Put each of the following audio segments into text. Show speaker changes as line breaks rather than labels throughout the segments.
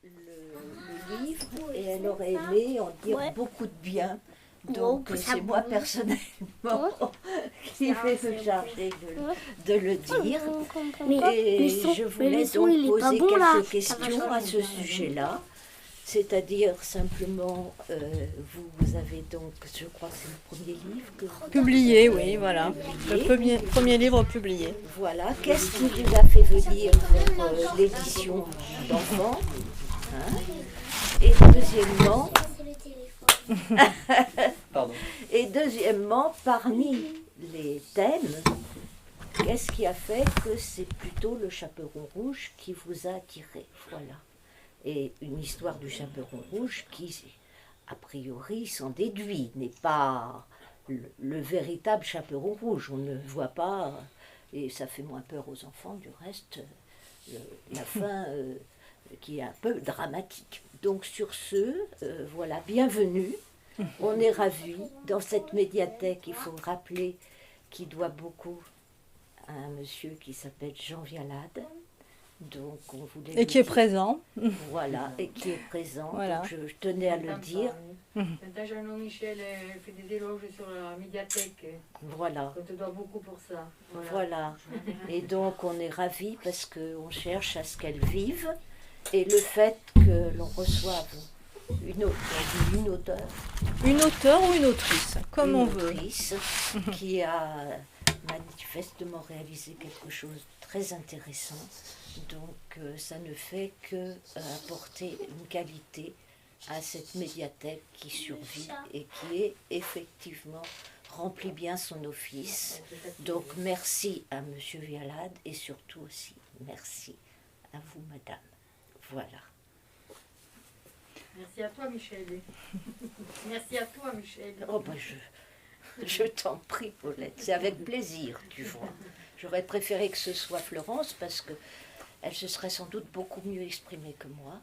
le livre et elle aurait aimé en dire beaucoup de bien. Donc c'est moi personnellement qui vais me charger de le dire. Et je voulais donc poser quelques questions à ce sujet-là. C'est-à-dire simplement, vous avez donc, je crois que c'est le premier livre que vous
Publié, oui, voilà. Le premier livre publié.
Voilà. Qu'est-ce qui vous a fait venir vers l'édition d'enfants, hein? Et deuxièmement, et deuxièmement, parmi les thèmes, qu'est-ce qui a fait que c'est plutôt le chaperon rouge qui vous a attiré? Voilà. Et une histoire du chaperon rouge qui, a priori, s'en déduit, n'est pas le véritable chaperon rouge. On ne voit pas, et ça fait moins peur aux enfants, du reste, la fin qui est un peu dramatique. Donc sur ce, voilà, bienvenue. On est ravis. Dans cette médiathèque, il faut rappeler qu'il doit beaucoup à un monsieur qui s'appelle Jean Vialade. Donc on voulait
et qui est présent.
Voilà, et qui est présent.
Voilà.
Donc je tenais à le dire.
Jean-Michel fait des éloges sur la médiathèque.
Voilà.
On te doit beaucoup pour ça.
Voilà. Et donc on est ravis parce qu'on cherche à ce qu'elle vive. Et le fait que l'on reçoive une auteure.
Une auteure ou une autrice, comme
une
on veut.
Autrice qui a manifestement réalisé quelque chose de très intéressant. Donc ça ne fait que apporter une qualité à cette médiathèque qui survit et qui est effectivement remplit bien son office. Donc merci à Monsieur Vialade et surtout aussi merci à vous, Madame. Voilà.
Merci à toi, Michel. Merci à toi, Michel.
Oh ben je t'en prie, Paulette, c'est avec plaisir, tu vois. J'aurais préféré que ce soit Florence parce que elle se serait sans doute beaucoup mieux exprimée que moi.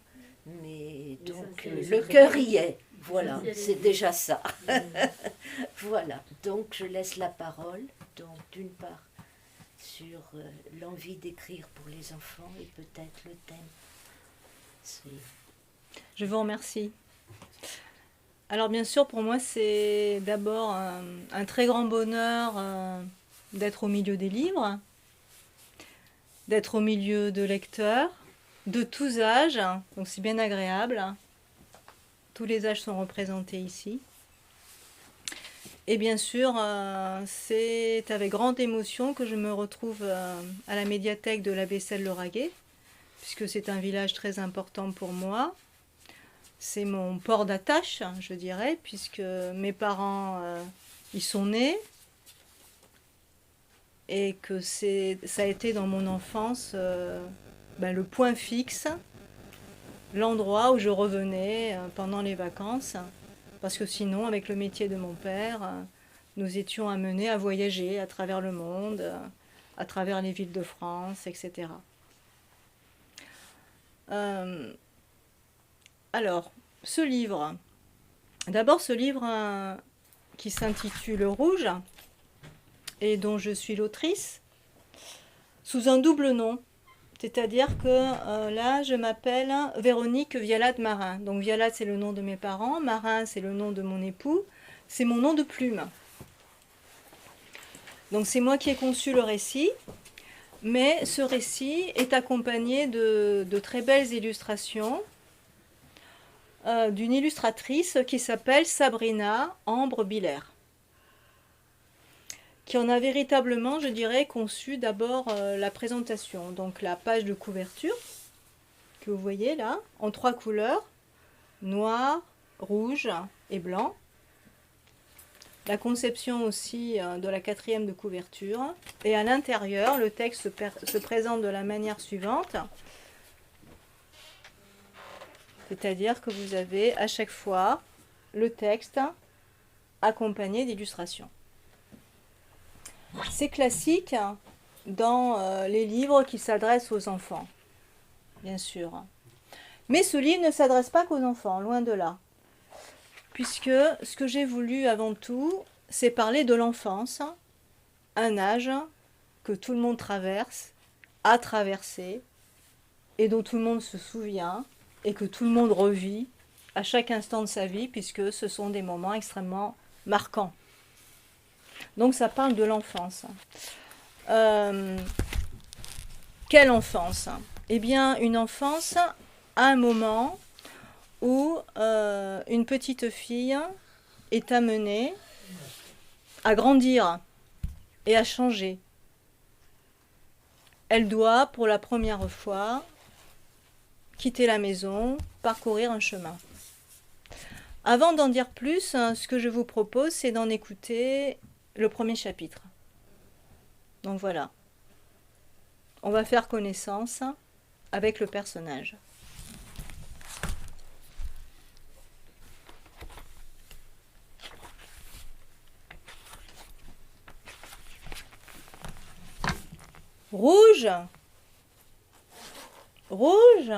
Mais donc le cœur y est. Voilà, c'est déjà ça. Voilà, donc je laisse la parole. Donc d'une part sur l'envie d'écrire pour les enfants et peut-être le thème.
Je vous remercie. Alors bien sûr, pour moi, c'est d'abord un très grand bonheur d'être au milieu des livres, d'être au milieu de lecteurs, de tous âges, donc c'est bien agréable. Tous les âges sont représentés ici. Et bien sûr, c'est avec grande émotion que je me retrouve à la médiathèque de l'abbé Selle-le-Raguet, puisque c'est un village très important pour moi. C'est mon port d'attache, je dirais, puisque mes parents y sont nés et que ça a été dans mon enfance le point fixe, l'endroit où je revenais pendant les vacances, parce que sinon, avec le métier de mon père, nous étions amenés à voyager à travers le monde, à travers les villes de France, etc. Alors, ce livre, d'abord ce livre qui s'intitule Rouge et dont je suis l'autrice, sous un double nom. C'est-à-dire que là, je m'appelle Véronique Vialade-Marin. Donc Vialade, c'est le nom de mes parents, Marin, c'est le nom de mon époux, c'est mon nom de plume. Donc c'est moi qui ai conçu le récit, mais ce récit est accompagné de très belles illustrations d'une illustratrice qui s'appelle Sabrina Ambre-Biller, qui en a véritablement, je dirais, conçu d'abord la présentation. Donc la page de couverture, que vous voyez là, en 3 couleurs, noir, rouge et blanc. La conception aussi de la 4e de couverture. Et à l'intérieur, le texte se présente de la manière suivante. C'est-à-dire que vous avez à chaque fois le texte accompagné d'illustrations. C'est classique dans les livres qui s'adressent aux enfants, bien sûr. Mais ce livre ne s'adresse pas qu'aux enfants, loin de là. Puisque ce que j'ai voulu avant tout, c'est parler de l'enfance, un âge que tout le monde traverse, a traversé, et dont tout le monde se souvient, et que tout le monde revit à chaque instant de sa vie, puisque ce sont des moments extrêmement marquants. Donc ça parle de l'enfance. Quelle enfance? Eh bien, une enfance à un moment où une petite fille est amenée à grandir et à changer. Elle doit, pour la première fois, quitter la maison, parcourir un chemin. Avant d'en dire plus, ce que je vous propose, c'est d'en écouter le premier chapitre. Donc voilà. On va faire connaissance avec le personnage. Rouge, rouge,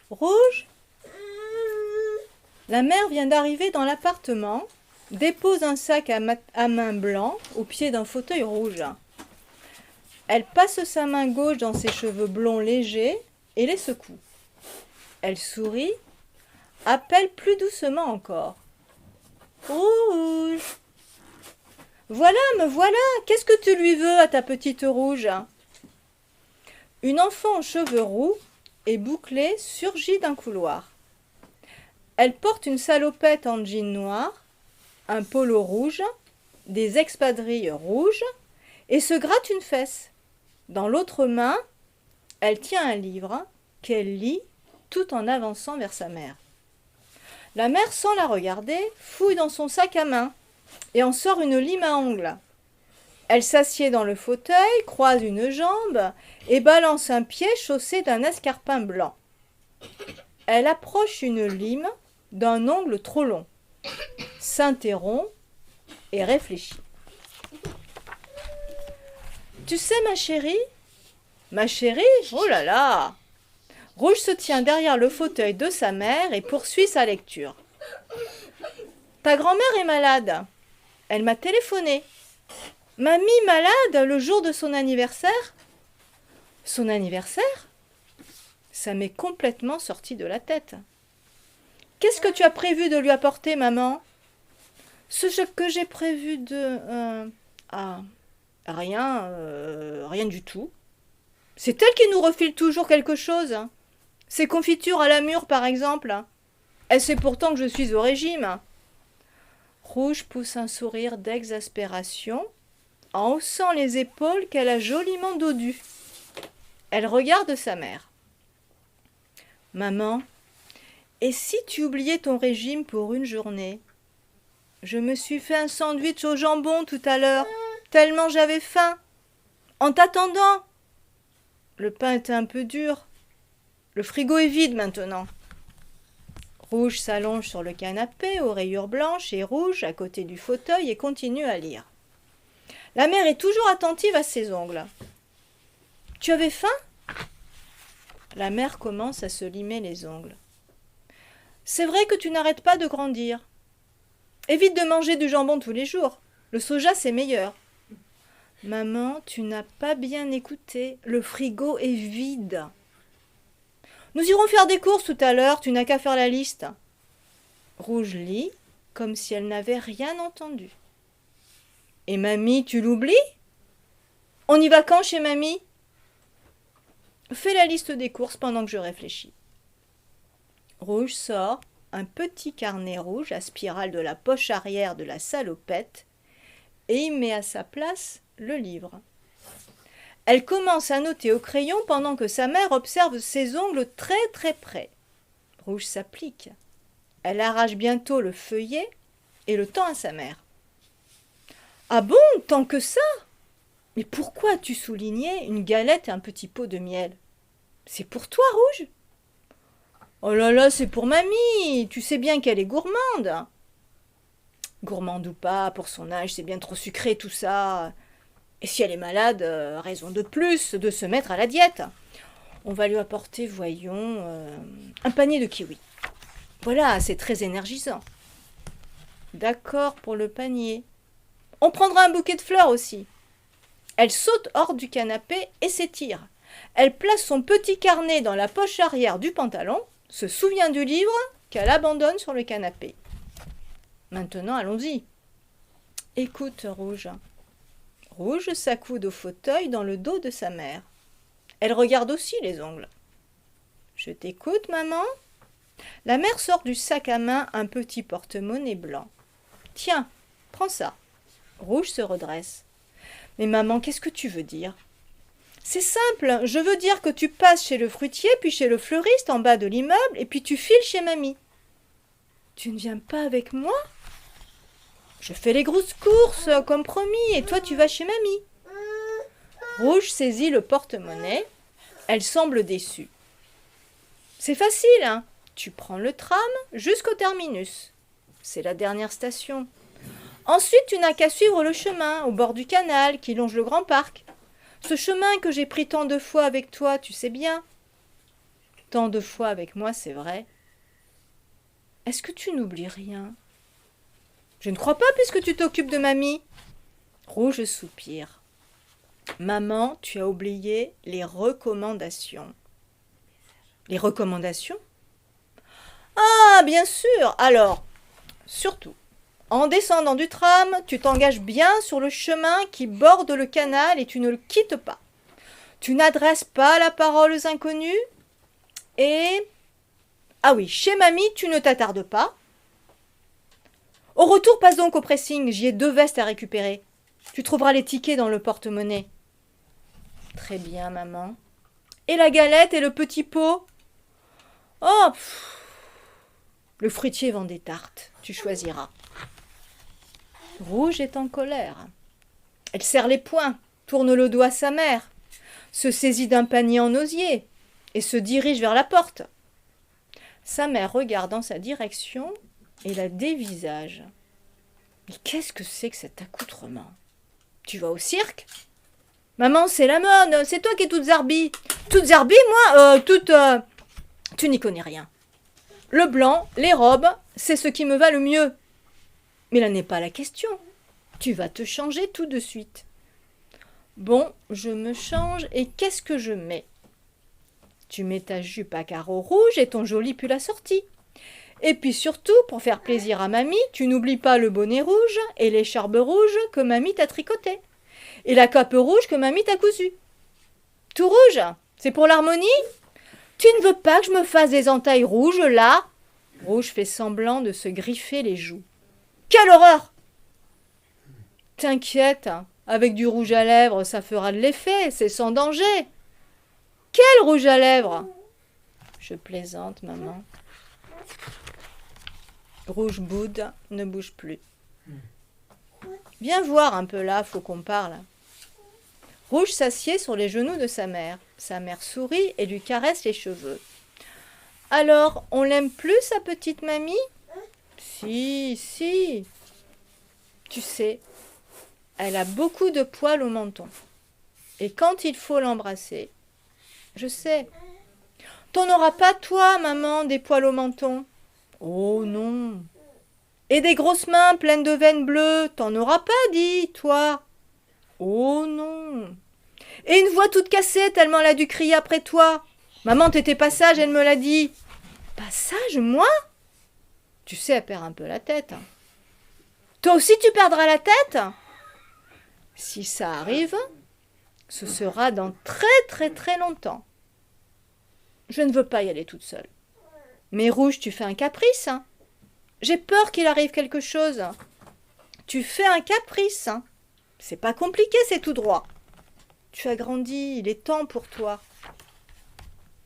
rouge. La mère vient d'arriver dans l'appartement, dépose un sac à main blanc au pied d'un fauteuil rouge. Elle passe sa main gauche dans ses cheveux blonds légers et les secoue. Elle sourit, appelle plus doucement encore. Rouge! Voilà, me voilà! Qu'est-ce que tu lui veux à ta petite rouge? Une enfant aux cheveux roux et bouclés surgit d'un couloir. Elle porte une salopette en jean noir, un polo rouge, des espadrilles rouges et se gratte une fesse. Dans l'autre main, elle tient un livre qu'elle lit tout en avançant vers sa mère. La mère, sans la regarder, fouille dans son sac à main et en sort une lime à ongles. Elle s'assied dans le fauteuil, croise une jambe et balance un pied chaussé d'un escarpin blanc. Elle approche une lime d'un ongle trop long, s'interrompt et réfléchit. Tu sais, ma chérie? Ma chérie? Oh là là! Rouge se tient derrière le fauteuil de sa mère et poursuit sa lecture. Ta grand-mère est malade. Elle m'a téléphoné. Mamie malade le jour de son anniversaire? Son anniversaire? Ça m'est complètement sorti de la tête. Qu'est-ce que tu as prévu de lui apporter, maman? Ce que j'ai prévu de... rien du tout. C'est elle qui nous refile toujours quelque chose. Ces confitures à la mûre, par exemple. Elle sait pourtant que je suis au régime. Rouge pousse un sourire d'exaspération en haussant les épaules qu'elle a joliment dodues. Elle regarde sa mère. Maman, et si tu oubliais ton régime pour une journée? Je me suis fait un sandwich au jambon tout à l'heure, tellement j'avais faim. En t'attendant. Le pain était un peu dur. Le frigo est vide maintenant. Rouge s'allonge sur le canapé aux rayures blanches et rouges à côté du fauteuil et continue à lire. La mère est toujours attentive à ses ongles. Tu avais faim? La mère commence à se limer les ongles. C'est vrai que tu n'arrêtes pas de grandir. Évite de manger du jambon tous les jours. Le soja, c'est meilleur. Maman, tu n'as pas bien écouté. Le frigo est vide. Nous irons faire des courses tout à l'heure. Tu n'as qu'à faire la liste. Rouge lit comme si elle n'avait rien entendu. Et mamie, tu l'oublies? On y va quand chez mamie? Fais la liste des courses pendant que je réfléchis. Rouge sort un petit carnet rouge à spirale de la poche arrière de la salopette et y met à sa place le livre. Elle commence à noter au crayon pendant que sa mère observe ses ongles très très près. Rouge s'applique. Elle arrache bientôt le feuillet et le tend à sa mère. Ah bon, tant que ça? Mais pourquoi as-tu souligné une galette et un petit pot de miel? C'est pour toi, Rouge? Oh là là, c'est pour mamie. Tu sais bien qu'elle est gourmande. Gourmande ou pas, pour son âge, c'est bien trop sucré tout ça. Et si elle est malade, raison de plus de se mettre à la diète. On va lui apporter, voyons, un panier de kiwis. Voilà, c'est très énergisant. D'accord pour le panier. On prendra un bouquet de fleurs aussi. Elle saute hors du canapé et s'étire. Elle place son petit carnet dans la poche arrière du pantalon, se souvient du livre qu'elle abandonne sur le canapé. Maintenant, allons-y. Écoute, Rouge. Rouge s'accoude au fauteuil dans le dos de sa mère. Elle regarde aussi les ongles. Je t'écoute, maman. La mère sort du sac à main un petit porte-monnaie blanc. Tiens, prends ça. Rouge se redresse. Mais maman, qu'est-ce que tu veux dire? C'est simple, je veux dire que tu passes chez le fruitier, puis chez le fleuriste en bas de l'immeuble, et puis tu files chez mamie. Tu ne viens pas avec moi? Je fais les grosses courses, comme promis, et toi tu vas chez mamie. Rouge saisit le porte-monnaie. Elle semble déçue. C'est facile, hein? Tu prends le tram jusqu'au terminus. C'est la dernière station. Ensuite, tu n'as qu'à suivre le chemin au bord du canal qui longe le grand parc. Ce chemin que j'ai pris tant de fois avec toi, tu sais bien. Tant de fois avec moi, c'est vrai. Est-ce que tu n'oublies rien? Je ne crois pas puisque tu t'occupes de mamie. Rouge soupire. Maman, tu as oublié les recommandations. Les recommandations? Ah, bien sûr. Alors, surtout, en descendant du tram, tu t'engages bien sur le chemin qui borde le canal et tu ne le quittes pas. Tu n'adresses pas la parole aux inconnus et... Ah oui, chez mamie, tu ne t'attardes pas. Au retour, passe donc au pressing, j'y ai 2 vestes à récupérer. Tu trouveras les tickets dans le porte-monnaie. Très bien, maman. Et la galette et le petit pot? Oh, le fruitier vend des tartes, tu choisiras. Rouge est en colère. Elle serre les poings, tourne le dos à sa mère, se saisit d'un panier en osier et se dirige vers la porte. Sa mère regarde dans sa direction et la dévisage. Mais qu'est-ce que c'est que cet accoutrement? Tu vas au cirque? Maman, c'est la mode, c'est toi qui es toute zarbi. Toute zarbi, moi, tu n'y connais rien. Le blanc, les robes, c'est ce qui me va le mieux. Mais là n'est pas la question. Tu vas te changer tout de suite. Bon, je me change et qu'est-ce que je mets? Tu mets ta jupe à carreaux rouges et ton joli pull assorti. Et puis surtout, pour faire plaisir à mamie, tu n'oublies pas le bonnet rouge et l'écharpe rouge que mamie t'a tricoté. Et la cape rouge que mamie t'a cousue. Tout rouge, c'est pour l'harmonie? Tu ne veux pas que je me fasse des entailles rouges, là? Rouge fait semblant de se griffer les joues. Quelle horreur! T'inquiète, avec du rouge à lèvres, ça fera de l'effet, c'est sans danger. Quel rouge à lèvres? Je plaisante, maman. Rouge boude, ne bouge plus. Viens voir un peu là, faut qu'on parle. Rouge s'assied sur les genoux de sa mère. Sa mère sourit et lui caresse les cheveux. Alors, on l'aime plus, sa petite mamie? Si, si. Tu sais, elle a beaucoup de poils au menton. Et quand il faut l'embrasser, je sais. T'en auras pas, toi, maman, des poils au menton? Oh non. Et des grosses mains pleines de veines bleues, t'en auras pas, dis, toi? Oh non. Et une voix toute cassée tellement elle a dû crier après toi. Maman, t'étais pas sage, elle me l'a dit. Pas sage, moi? Tu sais, elle perd un peu la tête. Toi aussi, tu perdras la tête? Si ça arrive, ce sera dans très très très longtemps. Je ne veux pas y aller toute seule. Mais Rouge, tu fais un caprice, hein? J'ai peur qu'il arrive quelque chose. Tu fais un caprice, hein? C'est pas compliqué, c'est tout droit. Tu as grandi, il est temps pour toi.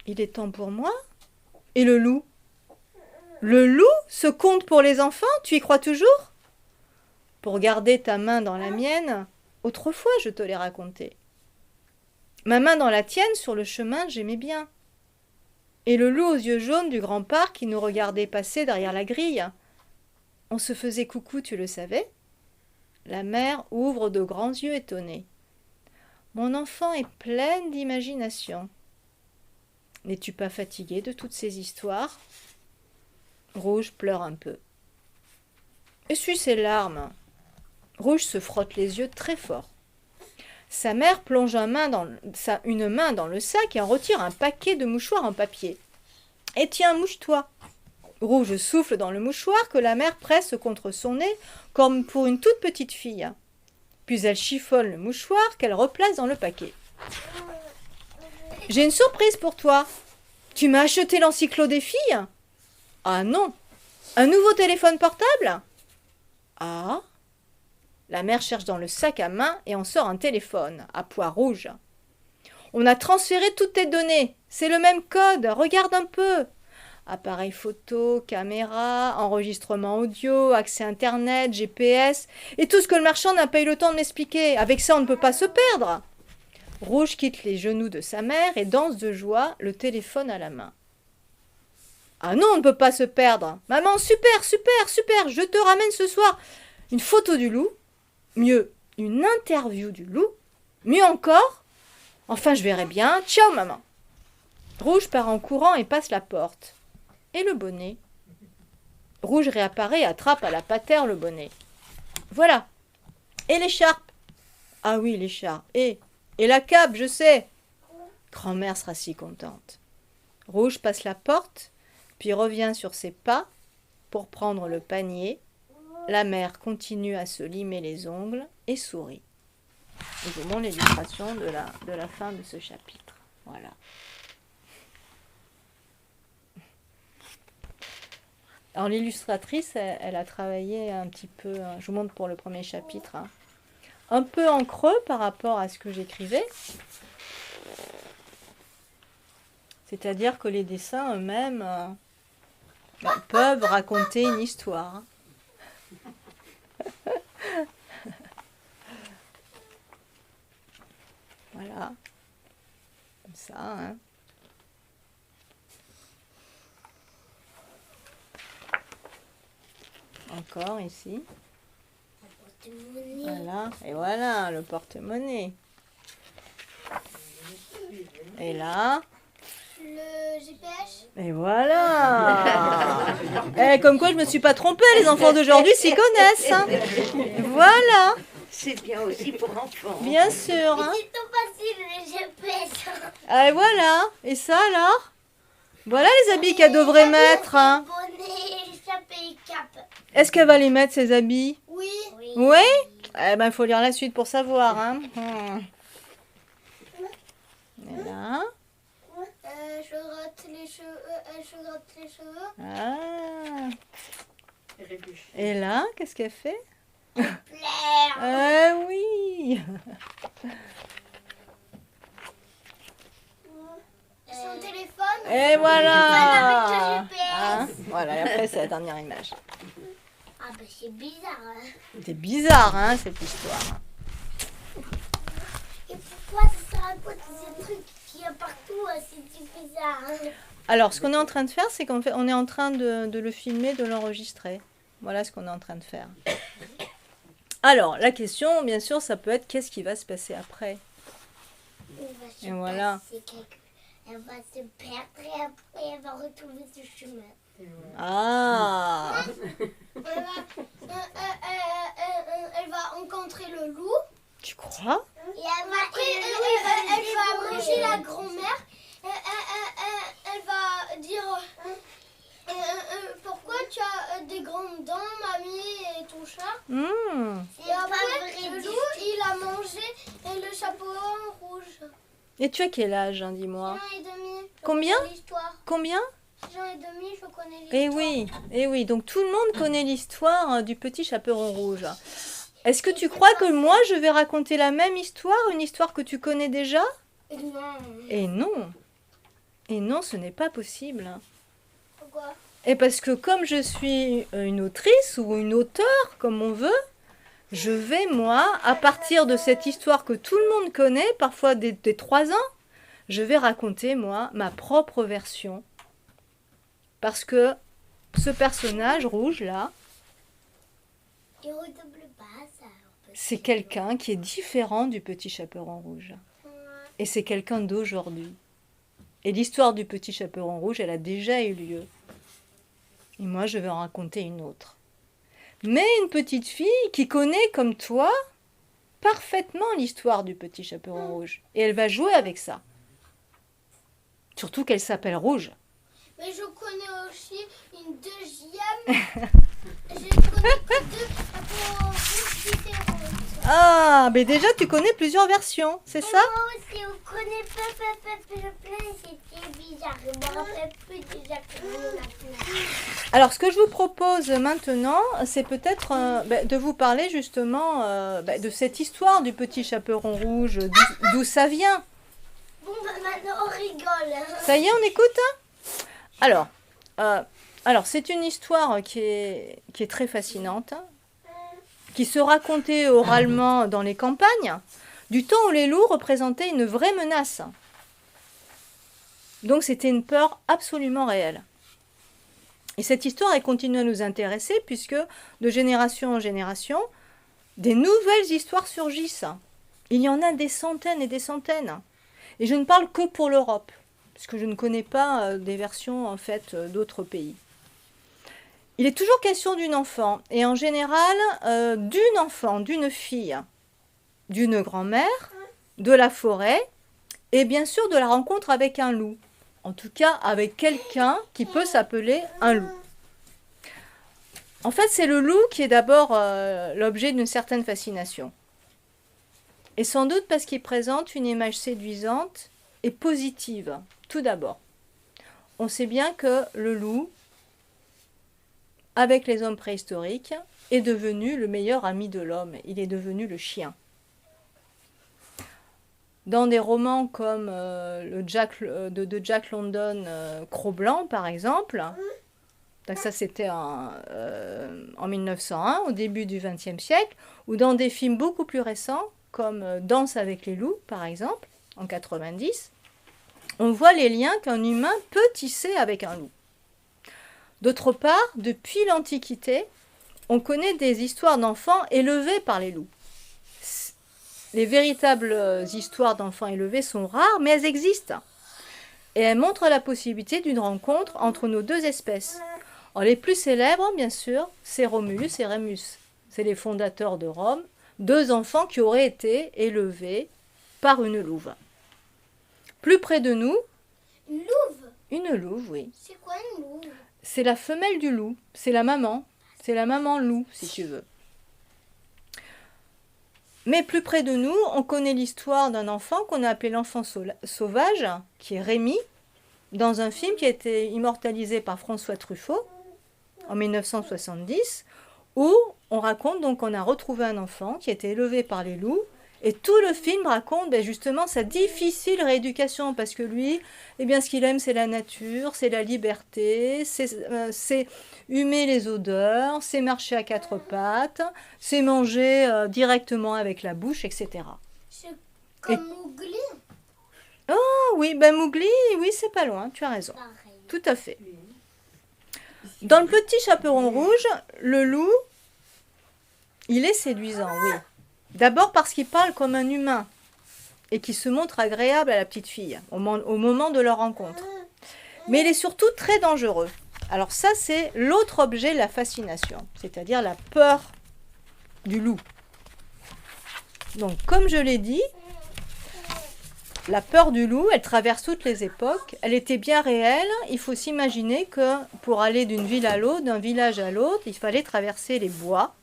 Il est temps pour moi? Et le loup? Le loup, ce conte pour les enfants, tu y crois toujours? Pour garder ta main dans la mienne, autrefois je te l'ai raconté. Ma main dans la tienne sur le chemin, j'aimais bien. Et le loup aux yeux jaunes du grand parc qui nous regardait passer derrière la grille. On se faisait coucou, tu le savais? La mère ouvre de grands yeux étonnés. Mon enfant est pleine d'imagination. N'es-tu pas fatiguée de toutes ces histoires? Rouge pleure un peu. Essuie ses larmes. Rouge se frotte les yeux très fort. Sa mère plonge une main dans le sac et en retire un paquet de mouchoirs en papier. « Et tiens, mouche-toi !» Rouge souffle dans le mouchoir que la mère presse contre son nez comme pour une toute petite fille. Puis elle chiffonne le mouchoir qu'elle replace dans le paquet. « J'ai une surprise pour toi. Tu m'as acheté l'encyclo des filles ? Ah non. Un nouveau téléphone portable ? Ah !» La mère cherche dans le sac à main et en sort un téléphone à pois rouge. « On a transféré toutes tes données. C'est le même code. Regarde un peu. Appareil photo, caméra, enregistrement audio, accès Internet, GPS et tout ce que le marchand n'a pas eu le temps de m'expliquer. Avec ça, on ne peut pas se perdre. » Rouge quitte les genoux de sa mère et danse de joie, le téléphone à la main. « Ah non, on ne peut pas se perdre. Maman, super, super, super. Je te ramène ce soir une photo du loup. Mieux, une interview du loup. Mieux encore. Enfin, je verrai bien. Ciao, maman. » Rouge part en courant et passe la porte. Et le bonnet ? Rouge réapparaît et attrape à la patère le bonnet. Voilà. Et l'écharpe ? Ah oui, l'écharpe. Et la cape, je sais. Grand-mère sera si contente. Rouge passe la porte, puis revient sur ses pas pour prendre le panier. La mère continue à se limer les ongles et sourit. Et je vous montre l'illustration de la fin de ce chapitre. Voilà. Alors l'illustratrice, elle a travaillé un petit peu, je vous montre pour le premier chapitre, un peu en creux par rapport à ce que j'écrivais. C'est-à-dire que les dessins eux-mêmes peuvent raconter une histoire. Voilà. Comme ça, hein. Encore ici. Voilà. Et voilà, le porte-monnaie. Et là.
Le GPS.
Et voilà. Eh, comme quoi je me suis pas trompée, les enfants d'aujourd'hui s'y connaissent. Hein. Voilà.
C'est bien aussi pour enfants.
Bien sûr. Hein.
C'est tout facile le GPS.
Et voilà. Et ça alors ? Voilà les habits qu'elle devrait mettre. Hein.
Bonnet, chapeau et cape.
Est-ce qu'elle va les mettre, ces habits ?
Oui.
Oui ? Eh ben, il faut lire la suite pour savoir. Hein. Et là.
Je gratte les cheveux. Je gratte les cheveux.
Ah.
Et réfléchis.
Et là, qu'est-ce qu'elle fait ?
Plaire.
Ah oui.
Son téléphone.
Et voilà.
Avec le GPS.
Hein, voilà, et après c'est la dernière image.
Ah bah c'est bizarre. Hein.
C'est bizarre, hein, cette histoire.
Et pourquoi ça raconte ces trucs qu'il y a partout? C'est bizarre. Hein.
Alors, ce qu'on est en train de faire, c'est qu'on est en train de le filmer, de l'enregistrer. Voilà ce qu'on est en train de faire. Alors, la question, bien sûr, ça peut être qu'est-ce qui va se passer après ? Et voilà.
Elle va se perdre et après elle va retrouver ce chemin.
Ah.
Elle va rencontrer le loup.
Tu crois ?
Et elle va manger la grand-mère. Elle va dire pourquoi tu as des grandes dents, mamie, et ton chat. Et après, le loup, il a mangé le chapeau rouge.
Et tu as quel âge, hein, dis-moi ?
6 ans et demi.
Combien ?
L'histoire.
Combien ?
6 ans et demi, je connais l'histoire.
Eh oui, donc tout le monde connaît l'histoire hein, du petit chaperon rouge. Est-ce que tu crois que moi je vais raconter la même histoire, une histoire que tu connais déjà ?
Non.
Et non. Et non, ce n'est pas possible.
Pourquoi ?
Et parce que comme je suis une autrice ou une auteure, comme on veut, je vais, moi, à partir de cette histoire que tout le monde connaît, parfois des 3 ans, je vais raconter, moi, ma propre version. Parce que ce personnage rouge, là,
Il redouble pas, ça.
c'est quelqu'un qui est différent du petit chaperon rouge. Et c'est quelqu'un d'aujourd'hui. Et l'histoire du petit chaperon rouge, elle a déjà eu lieu. Et moi, je vais en raconter une autre. Mais une petite fille qui connaît, comme toi, parfaitement l'histoire du petit chaperon rouge. Et elle va jouer avec ça. Surtout qu'elle s'appelle Rouge.
Mais je connais aussi une deuxième. Je connais que 2 chapeaux rouges différents.
Ah, mais déjà tu connais plusieurs versions, c'est ça?
Moi aussi, on connaît plein, c'était bizarre. Je me rappelle plus déjà comment on appelait.
Alors, ce que je vous propose maintenant, c'est peut-être de vous parler justement de cette histoire du petit chaperon rouge, d'où ça vient.
Bon, maintenant on rigole.
Ça y est, on écoute, hein? Alors, c'est une histoire qui est très fascinante, qui se racontait oralement dans les campagnes, du temps où les loups représentaient une vraie menace. Donc, c'était une peur absolument réelle. Et cette histoire, elle continue à nous intéresser puisque de génération en génération, des nouvelles histoires surgissent. Il y en a des centaines et des centaines. Et je ne parle que pour l'Europe, parce que je ne connais pas des versions en fait d'autres pays. Il est toujours question d'une enfant, et en général d'une enfant, d'une fille, d'une grand-mère, de la forêt, et bien sûr de la rencontre avec un loup. En tout cas, avec quelqu'un qui peut s'appeler un loup. En fait, c'est le loup qui est d'abord l'objet d'une certaine fascination. Et sans doute parce qu'il présente une image séduisante et positive, tout d'abord. On sait bien que le loup, avec les hommes préhistoriques, est devenu le meilleur ami de l'homme. Il est devenu le chien. Dans des romans comme de Jack London, Cro-Blanc par exemple, donc ça c'était en 1901, au début du XXe siècle, ou dans des films beaucoup plus récents, comme Danse avec les loups par exemple, en 90, on voit les liens qu'un humain peut tisser avec un loup. D'autre part, depuis l'Antiquité, on connaît des histoires d'enfants élevés par les loups. Les véritables histoires d'enfants élevés sont rares, mais elles existent. Et elles montrent la possibilité d'une rencontre entre nos deux espèces. Alors, les plus célèbres, bien sûr, c'est Romulus et Rémus. C'est les fondateurs de Rome, 2 enfants qui auraient été élevés par une louve. Plus près de nous...
Une louve?
Une louve, oui.
C'est quoi une louve?
C'est la femelle du loup, c'est la maman. C'est la maman loup, si tu veux. Mais plus près de nous, on connaît l'histoire d'un enfant qu'on a appelé l'enfant sauvage, qui est Rémi, dans un film qui a été immortalisé par François Truffaut en 1970, où on raconte donc qu'on a retrouvé un enfant qui a été élevé par les loups, et tout le film raconte justement sa difficile rééducation, parce que lui, eh bien, ce qu'il aime, c'est la nature, c'est la liberté, c'est humer les odeurs, c'est marcher à 4 pattes, c'est manger directement avec la bouche, etc.
C'est comme Mowgli.
Oh oui, Mowgli, oui, c'est pas loin, tu as raison.
Pareil.
Tout à fait. Dans le petit chaperon rouge, le loup, il est séduisant, oui. D'abord parce qu'il parle comme un humain et qu'il se montre agréable à la petite fille au moment de leur rencontre. Mais il est surtout très dangereux. Alors ça, c'est l'autre objet de la fascination, c'est-à-dire la peur du loup. Donc, comme je l'ai dit, la peur du loup, elle traverse toutes les époques. Elle était bien réelle. Il faut s'imaginer que pour aller d'une ville à l'autre, d'un village à l'autre, il fallait traverser les bois.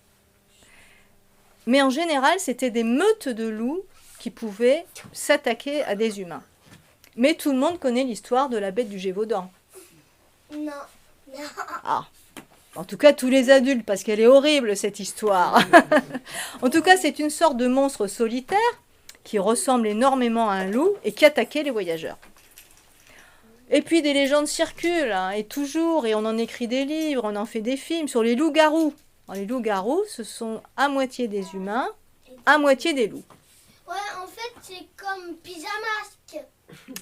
Mais en général, c'était des meutes de loups qui pouvaient s'attaquer à des humains. Mais tout le monde connaît l'histoire de la bête du Gévaudan.
Non.
Ah, en tout cas tous les adultes, parce qu'elle est horrible cette histoire. En tout cas, c'est une sorte de monstre solitaire qui ressemble énormément à un loup et qui attaquait les voyageurs. Et puis des légendes circulent, et toujours, et on en écrit des livres, on en fait des films sur les loups-garous. Les loups-garous, ce sont à moitié des humains, à moitié des loups.
Ouais, en fait, c'est comme Pyjamasque.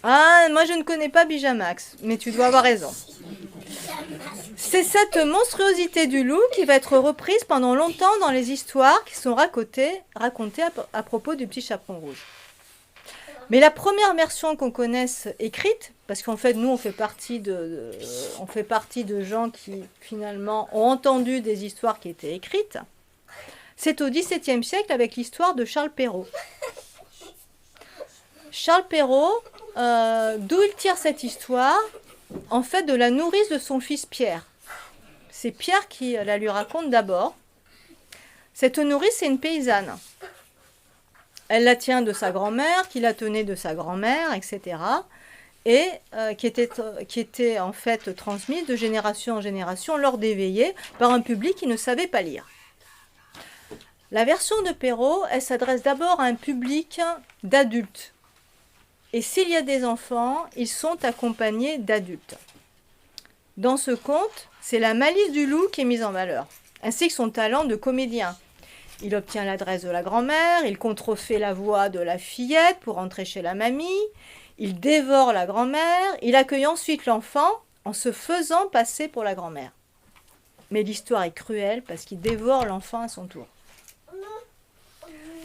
Ah, moi je ne connais pas Bijamax, mais tu dois avoir raison. C'est cette monstruosité du loup qui va être reprise pendant longtemps dans les histoires qui sont racontées à propos du petit chaperon rouge. Mais la première version qu'on connaisse écrite, parce qu'en fait nous on fait partie de gens qui finalement ont entendu des histoires qui étaient écrites, C'est au XVIIe siècle avec l'histoire de Charles Perrault. Charles Perrault, d'où il tire cette histoire? En fait, de la nourrice de son fils Pierre. C'est Pierre qui la lui raconte d'abord. Cette nourrice, c'est une paysanne. Elle la tient de sa grand-mère, qui la tenait de sa grand-mère, etc. Et qui était en fait transmise de génération en génération lors des veillées par un public qui ne savait pas lire. La version de Perrault, elle s'adresse d'abord à un public d'adultes. Et s'il y a des enfants, ils sont accompagnés d'adultes. Dans ce conte, c'est la malice du loup qui est mise en valeur, ainsi que son talent de comédien. Il obtient l'adresse de la grand-mère, il contrefait la voix de la fillette pour entrer chez la mamie, il dévore la grand-mère, il accueille ensuite l'enfant en se faisant passer pour la grand-mère. Mais l'histoire est cruelle parce qu'il dévore l'enfant à son tour.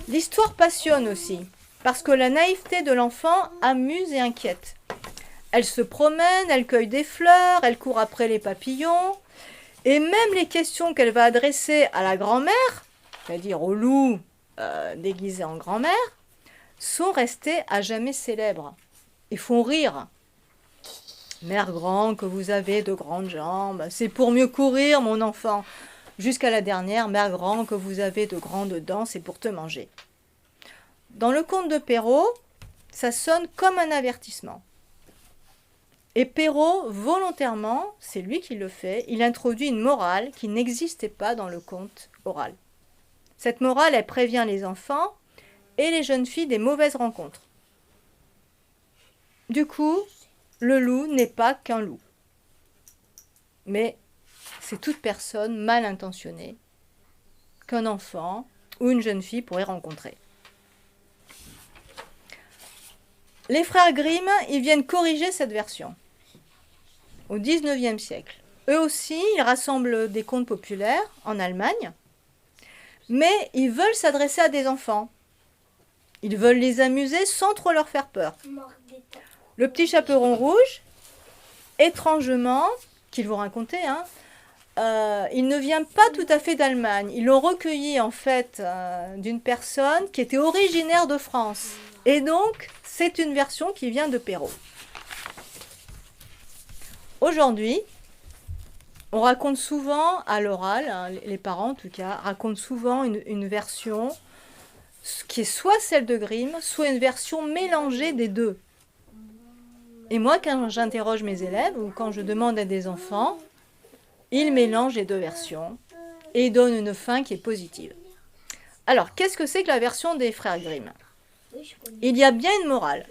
L'histoire passionne aussi, parce que la naïveté de l'enfant amuse et inquiète. Elle se promène, elle cueille des fleurs, elle court après les papillons, et même les questions qu'elle va adresser à la grand-mère, c'est-à-dire au loup déguisé en grand-mère, sont restées à jamais célèbres et font rire. Mère grand, que vous avez de grandes jambes, c'est pour mieux courir, mon enfant. Jusqu'à la dernière, mère grand, que vous avez de grandes dents, c'est pour te manger. Dans le conte de Perrault, ça sonne comme un avertissement. Et Perrault, volontairement, c'est lui qui le fait, il introduit une morale qui n'existait pas dans le conte oral. Cette morale, elle prévient les enfants et les jeunes filles des mauvaises rencontres. Du coup, le loup n'est pas qu'un loup. Mais c'est toute personne mal intentionnée qu'un enfant ou une jeune fille pourrait rencontrer. Les frères Grimm, ils viennent corriger cette version au XIXe siècle. Eux aussi, ils rassemblent des contes populaires en Allemagne, mais ils veulent s'adresser à des enfants. Ils veulent les amuser sans trop leur faire peur. Le petit chaperon rouge, étrangement, qu'ils vont raconter, il ne vient pas tout à fait d'Allemagne. Ils l'ont recueilli en fait d'une personne qui était originaire de France. Et donc, c'est une version qui vient de Perrault. Aujourd'hui, on raconte souvent à l'oral, les parents en tout cas, racontent souvent une version qui est soit celle de Grimm, soit une version mélangée des deux. Et moi, quand j'interroge mes élèves ou quand je demande à des enfants, ils mélangent les deux versions et donnent une fin qui est positive. Alors, qu'est-ce que c'est que la version des frères Grimm? Il y a bien une morale.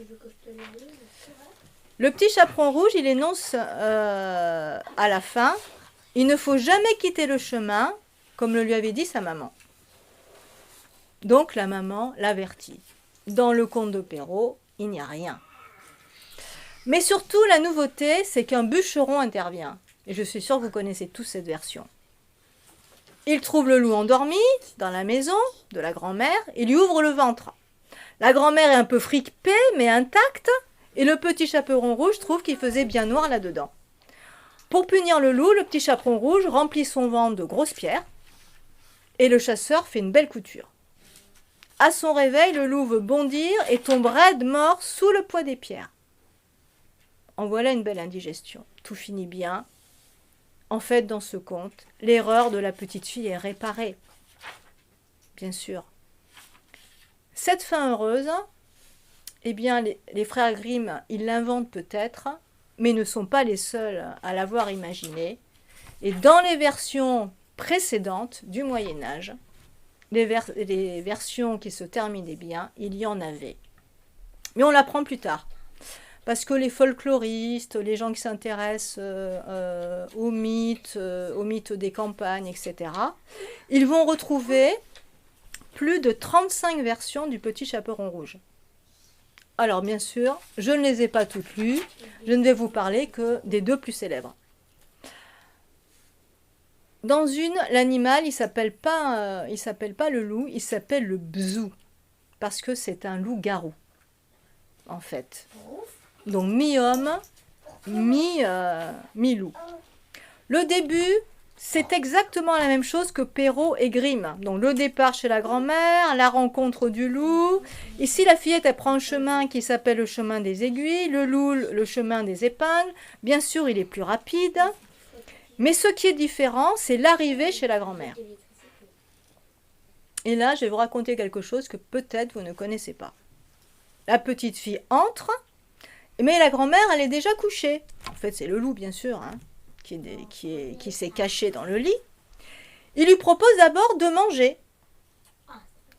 Le petit chaperon rouge, il énonce à la fin, il ne faut jamais quitter le chemin, comme le lui avait dit sa maman. Donc la maman l'avertit. Dans le conte de Perrault, il n'y a rien. Mais surtout, la nouveauté, c'est qu'un bûcheron intervient. Et je suis sûre que vous connaissez tous cette version. Il trouve le loup endormi dans la maison de la grand-mère et lui ouvre le ventre. La grand-mère est un peu frippée, mais intacte, et le petit chaperon rouge trouve qu'il faisait bien noir là-dedans. Pour punir le loup, le petit chaperon rouge remplit son ventre de grosses pierres, et le chasseur fait une belle couture. À son réveil, le loup veut bondir et tombe raide mort sous le poids des pierres. En voilà une belle indigestion. Tout finit bien. En fait, dans ce conte, l'erreur de la petite fille est réparée. Bien sûr. Cette fin heureuse, eh bien, les frères Grimm, ils l'inventent peut-être, mais ne sont pas les seuls à l'avoir imaginé. Et dans les versions précédentes du Moyen-Âge, les versions qui se terminaient bien, il y en avait. Mais on l'apprend plus tard. Parce que les folkloristes, les gens qui s'intéressent aux mythes des campagnes, etc., ils vont retrouver plus de 35 versions du Petit Chaperon Rouge. Alors bien sûr, je ne les ai pas toutes lues, je ne vais vous parler que des deux plus célèbres. Dans une, l'animal, il s'appelle pas le loup, il s'appelle le bzou, parce que c'est un loup-garou, en fait. Donc mi-homme, mi-loup. Le début, c'est exactement la même chose que Perrault et Grimm. Donc le départ chez la grand-mère, la rencontre du loup. Ici, la fillette, elle prend un chemin qui s'appelle le chemin des aiguilles, le loup, le chemin des épingles. Bien sûr, il est plus rapide. Mais ce qui est différent, c'est l'arrivée chez la grand-mère. Et là, je vais vous raconter quelque chose que peut-être vous ne connaissez pas. La petite fille entre, mais la grand-mère, elle est déjà couchée. En fait, c'est le loup, bien sûr, hein, qui s'est caché dans le lit. Il lui propose d'abord de manger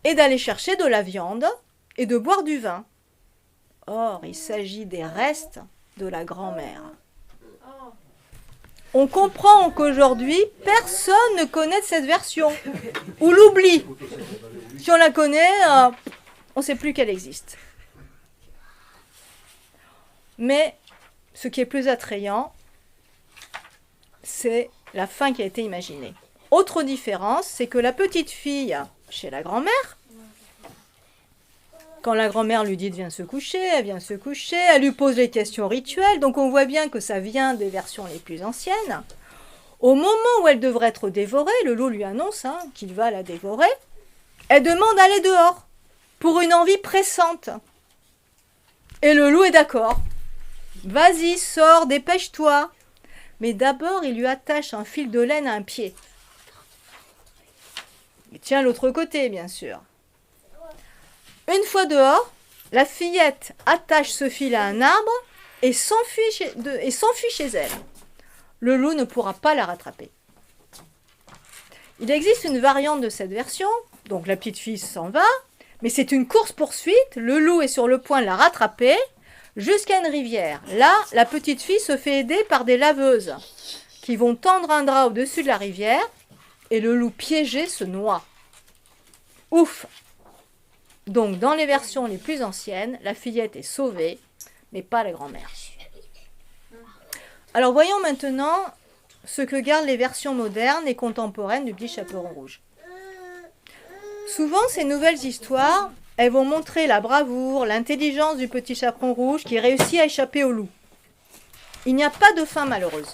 et d'aller chercher de la viande et de boire du vin. Or, il s'agit des restes de la grand-mère. On comprend qu'aujourd'hui, personne ne connaît cette version, ou l'oublie. Si on la connaît, on ne sait plus qu'elle existe. Mais ce qui est plus attrayant, c'est la fin qui a été imaginée. Autre différence, c'est que la petite fille, chez la grand-mère, quand la grand-mère lui dit de venir se coucher, elle vient se coucher, elle lui pose les questions rituelles, donc on voit bien que ça vient des versions les plus anciennes. Au moment où elle devrait être dévorée, le loup lui annonce qu'il va la dévorer, elle demande d'aller dehors, pour une envie pressante. Et le loup est d'accord. Vas-y, sors, dépêche-toi. Mais d'abord, il lui attache un fil de laine à un pied. Il tient l'autre côté, bien sûr. Une fois dehors, la fillette attache ce fil à un arbre et s'enfuit chez elle. Le loup ne pourra pas la rattraper. Il existe une variante de cette version, donc la petite fille s'en va, mais c'est une course-poursuite, le loup est sur le point de la rattraper, jusqu'à une rivière. Là, la petite fille se fait aider par des laveuses qui vont tendre un drap au-dessus de la rivière et le loup piégé se noie. Ouf! Donc, dans les versions les plus anciennes, la fillette est sauvée, mais pas la grand-mère. Alors, voyons maintenant ce que gardent les versions modernes et contemporaines du Petit Chaperon Rouge. Souvent, ces nouvelles histoires, elles vont montrer la bravoure, l'intelligence du Petit Chaperon Rouge qui réussit à échapper au loup. Il n'y a pas de fin malheureuse.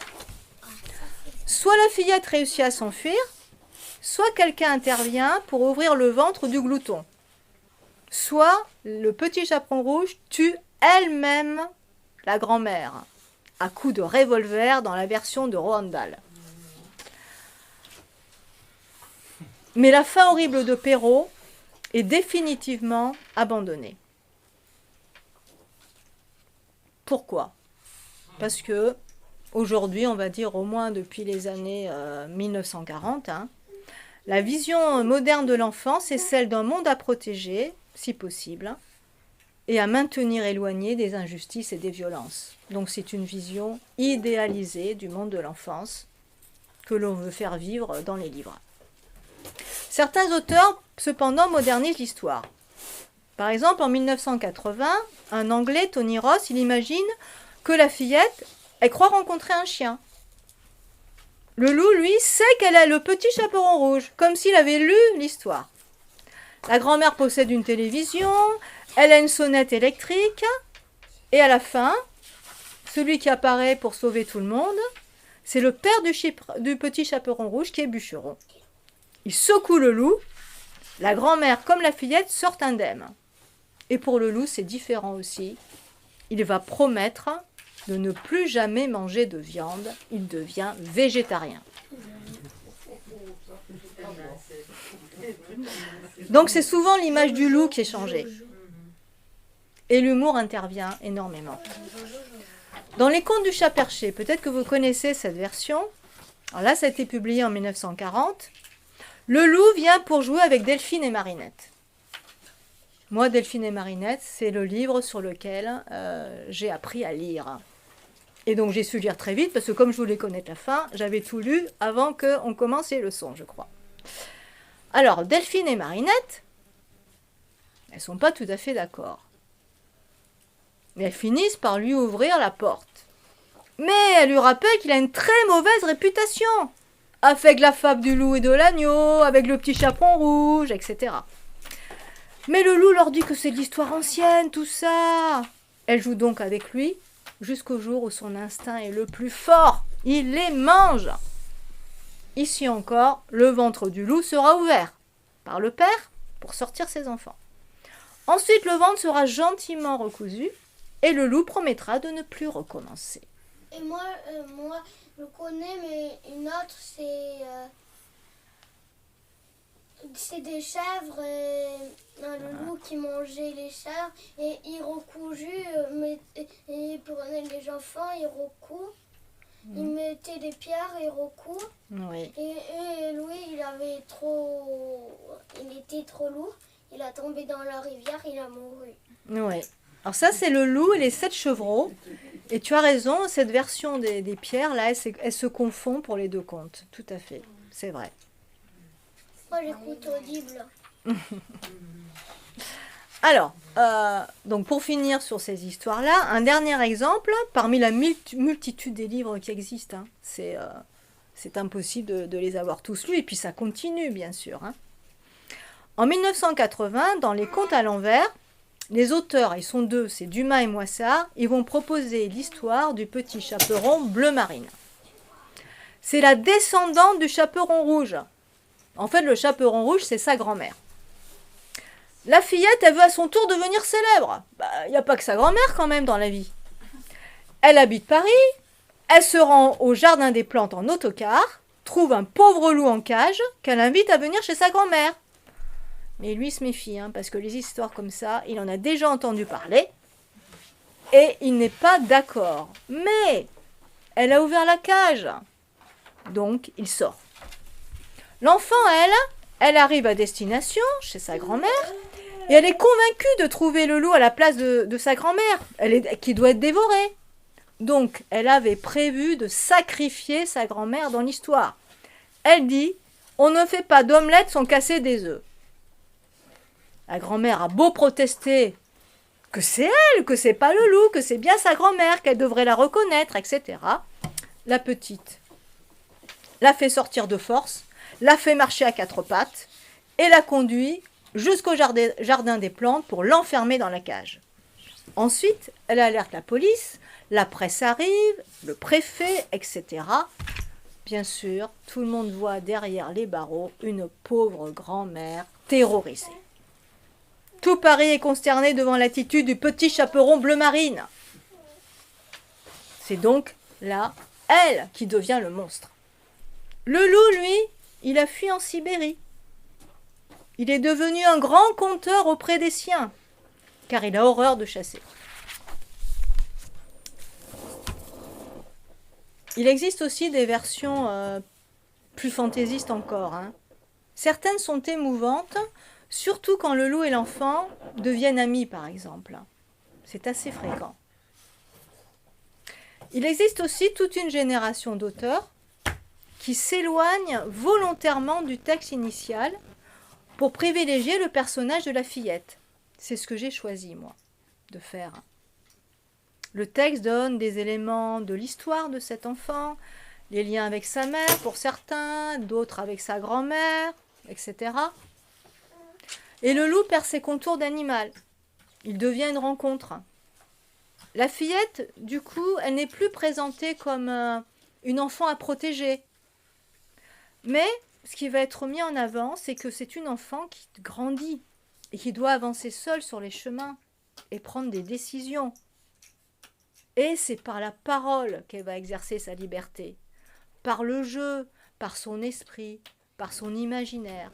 Soit la fillette réussit à s'enfuir, soit quelqu'un intervient pour ouvrir le ventre du glouton. Soit le Petit Chaperon Rouge tue elle-même la grand-mère à coups de revolver dans la version de Roald Dahl. Mais la fin horrible de Perrault est définitivement abandonnée. Pourquoi? Parce que aujourd'hui, on va dire au moins depuis les années 1940, la vision moderne de l'enfance est celle d'un monde à protéger, si possible, et à maintenir éloigné des injustices et des violences. Donc c'est une vision idéalisée du monde de l'enfance que l'on veut faire vivre dans les livres. Certains auteurs, cependant, modernisent l'histoire. Par exemple, en 1980, un Anglais, Tony Ross, il imagine que la fillette, elle croit rencontrer un chien. Le loup, lui, sait qu'elle a le Petit Chaperon Rouge, comme s'il avait lu l'histoire. La grand-mère possède une télévision, elle a une sonnette électrique, et à la fin, celui qui apparaît pour sauver tout le monde, c'est le père du Petit Chaperon Rouge qui est bûcheron. Il secoue le loup, la grand-mère comme la fillette sortent indemnes. Et pour le loup, c'est différent aussi. Il va promettre de ne plus jamais manger de viande, il devient végétarien. Donc c'est souvent l'image du loup qui est changée. Et l'humour intervient énormément. Dans les contes du chat perché, peut-être que vous connaissez cette version. Alors là, ça a été publié en 1940. Le loup vient pour jouer avec Delphine et Marinette. Moi, Delphine et Marinette, c'est le livre sur lequel j'ai appris à lire. Et donc j'ai su lire très vite, parce que comme je voulais connaître la fin, j'avais tout lu avant qu'on commence les leçons, je crois. Alors, Delphine et Marinette, elles ne sont pas tout à fait d'accord. Mais elles finissent par lui ouvrir la porte. Mais elle lui rappelle qu'il a une très mauvaise réputation, avec la fable du loup et de l'agneau, avec le petit chaperon rouge, etc. Mais le loup leur dit que c'est de l'histoire ancienne, tout ça. Elle joue donc avec lui, jusqu'au jour où son instinct est le plus fort. Il les mange. Ici encore, le ventre du loup sera ouvert par le père pour sortir ses enfants. Ensuite, le ventre sera gentiment recousu et le loup promettra de ne plus recommencer.
Et moi, je connais, mais une autre, c'est des chèvres, le loup qui mangeait les chèvres, et il recousu, il prenait les enfants, il recoue, il mettait des pierres, il recoue,
Oui.
et lui, il était trop lourd, il a tombé dans la rivière, il a mouru.
Oui. Alors ça, c'est le loup et les 7 chevreaux. Et tu as raison, cette version des pierres, là, elle se confond pour les deux contes. Tout à fait, c'est vrai.
Moi, j'écoute Audible.
Alors, donc pour finir sur ces histoires-là, un dernier exemple, parmi la multitude des livres qui existent, hein, c'est impossible de les avoir tous lus, et puis ça continue, bien sûr. Hein. En 1980, dans les Contes à l'envers, les auteurs, ils sont deux, c'est Dumas et Moissart, ils vont proposer l'histoire du petit chaperon bleu marine. C'est la descendante du chaperon rouge. En fait, le chaperon rouge, c'est sa grand-mère. La fillette, elle veut à son tour devenir célèbre. Il n'y a pas que sa grand-mère quand même dans la vie. Elle habite Paris, elle se rend au jardin des plantes en autocar, trouve un pauvre loup en cage qu'elle invite à venir chez sa grand-mère. Mais lui se méfie, hein, parce que les histoires comme ça, il en a déjà entendu parler, et il n'est pas d'accord. Mais elle a ouvert la cage, donc il sort. L'enfant, elle arrive à destination, chez sa grand-mère, et elle est convaincue de trouver le loup à la place de sa grand-mère, qui doit être dévorée. Donc, elle avait prévu de sacrifier sa grand-mère dans l'histoire. Elle dit, on ne fait pas d'omelette sans casser des œufs. La grand-mère a beau protester que c'est elle, que c'est pas le loup, que c'est bien sa grand-mère, qu'elle devrait la reconnaître, etc. La petite la fait sortir de force, la fait marcher à 4 pattes et la conduit jusqu'au jardin des plantes pour l'enfermer dans la cage. Ensuite, elle alerte la police, la presse arrive, le préfet, etc. Bien sûr, tout le monde voit derrière les barreaux une pauvre grand-mère terrorisée. Tout Paris est consterné devant l'attitude du petit chaperon bleu marine. C'est donc là, elle, qui devient le monstre. Le loup, lui, il a fui en Sibérie. Il est devenu un grand conteur auprès des siens, car il a horreur de chasser. Il existe aussi des versions plus fantaisistes encore. Hein. Certaines sont émouvantes, surtout quand le loup et l'enfant deviennent amis, par exemple. C'est assez fréquent. Il existe aussi toute une génération d'auteurs qui s'éloignent volontairement du texte initial pour privilégier le personnage de la fillette. C'est ce que j'ai choisi, moi, de faire. Le texte donne des éléments de l'histoire de cet enfant, les liens avec sa mère pour certains, d'autres avec sa grand-mère, etc. Et le loup perd ses contours d'animal. Il devient une rencontre. La fillette, du coup, elle n'est plus présentée comme une enfant à protéger. Mais ce qui va être mis en avant, c'est que c'est une enfant qui grandit et qui doit avancer seule sur les chemins et prendre des décisions. Et c'est par la parole qu'elle va exercer sa liberté, par le jeu, par son esprit, par son imaginaire.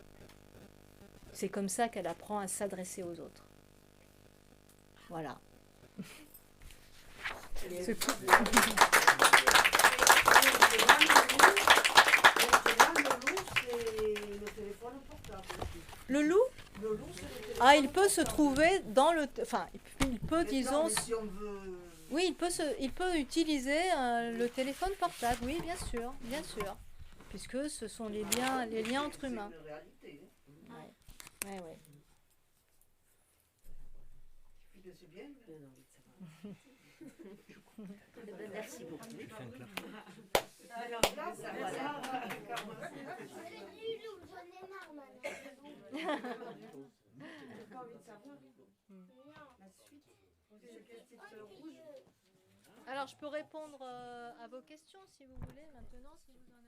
C'est comme ça qu'elle apprend à s'adresser aux autres. Voilà. C'est tout. Le loup, ah, il peut se trouver dans le... Enfin, il peut, disons... Oui, il peut utiliser le téléphone portable, oui, bien sûr, puisque ce sont les liens entre humains. Ouais.
Merci beaucoup.
Alors, là, ça va.
Alors, je peux répondre à vos questions si vous voulez maintenant, si vous en avez.